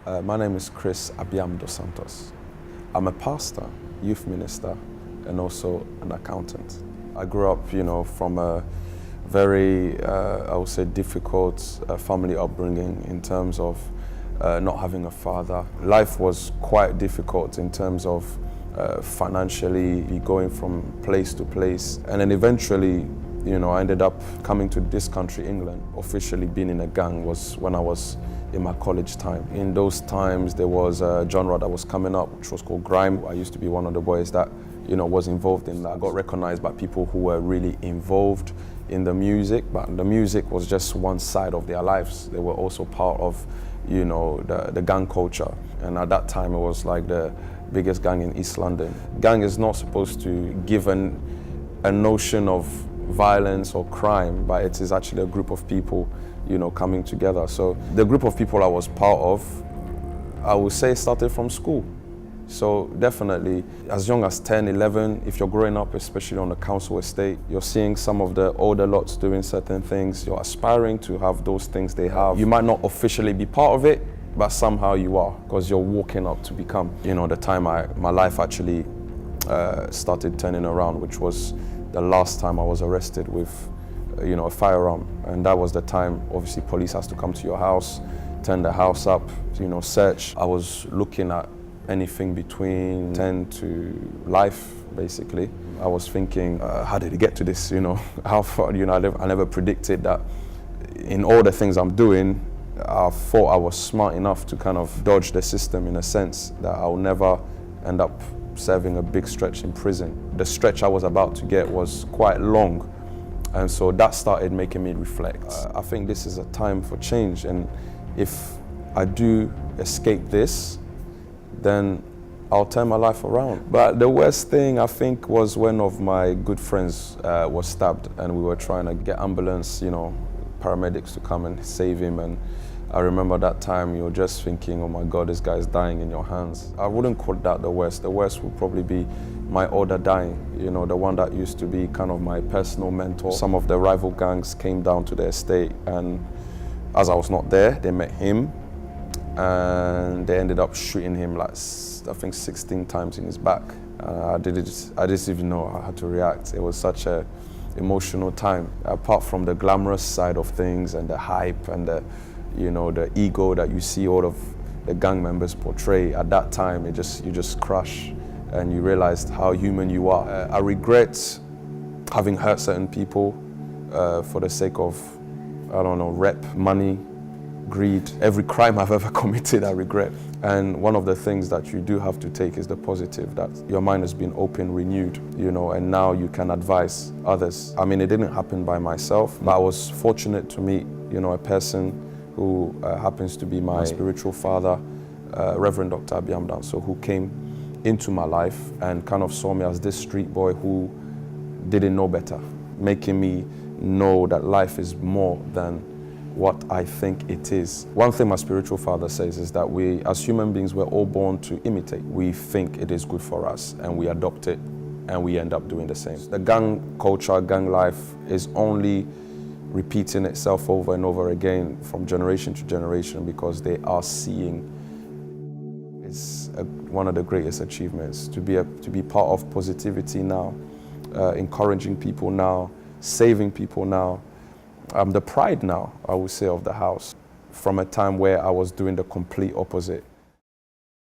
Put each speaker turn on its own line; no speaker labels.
My name is Chris Abiam dos Santos. I'm a pastor, youth minister, and also an accountant. I grew up, from a very, I would say, difficult family upbringing in terms of not having a father. Life was quite difficult in terms of financially going from place to place. And then eventually, I ended up coming to this country, England. Officially being in a gang was when I was in my college time. In those times, there was a genre that was coming up, which was called grime. I used to be one of the boys that, was involved in that. I got recognized by people who were really involved in the music, but the music was just one side of their lives. They were also part of, the gang culture. And at that time, it was like the biggest gang in East London. Gang is not supposed to give a notion of violence or crime, but it is actually a group of people, coming together. So the group of people I was part of, I would say started from school. So definitely, as young as 10, 11, if you're growing up, especially on a council estate, you're seeing some of the older lots doing certain things, you're aspiring to have those things they have. You might not officially be part of it, but somehow you are, because you're walking up to become. The time my life actually started turning around, which was the last time I was arrested with, a firearm. And that was the time, obviously, police has to come to your house, turn the house up, search. I was looking at anything between 10 to life, basically. I was thinking, how did it get to this, How far, I never predicted that in all the things I'm doing, I thought I was smart enough to kind of dodge the system in a sense that I'll never end up serving a big stretch in prison. The stretch I was about to get was quite long, and so that started making me reflect. I think this is a time for change, and if I do escape this, then I'll turn my life around. But the worst thing, I think, was one of my good friends was stabbed, and we were trying to get ambulance, paramedics to come and save him. And I remember that time you're just thinking, oh my God, this guy's dying in your hands. I wouldn't call that the worst. The worst would probably be my older dying, the one that used to be kind of my personal mentor. Some of the rival gangs came down to the estate, and as I was not there, they met him, and they ended up shooting him like, I think 16 times in his back. I didn't even know how to react. It was such a emotional time. Apart from the glamorous side of things and the hype and the ego that you see all of the gang members portray, at that time, you just crush and you realized how human you are. I regret having hurt certain people for the sake of, rep, money, greed. Every crime I've ever committed, I regret. And one of the things that you do have to take is the positive, that your mind has been open, renewed, and now you can advise others. I mean, it didn't happen by myself, but I was fortunate to meet, a person who happens to be my spiritual father, Reverend Dr. Abiam Danso, who came into my life and kind of saw me as this street boy who didn't know better, making me know that life is more than what I think it is. One thing my spiritual father says is that we, as human beings, we're all born to imitate. We think it is good for us and we adopt it and we end up doing the same. The gang culture, gang life is only repeating itself over and over again from generation to generation because they are seeing it's one of the greatest achievements, to be part of positivity now, encouraging people now, saving people now. The pride now, I would say, of the house, from a time where I was doing the complete opposite.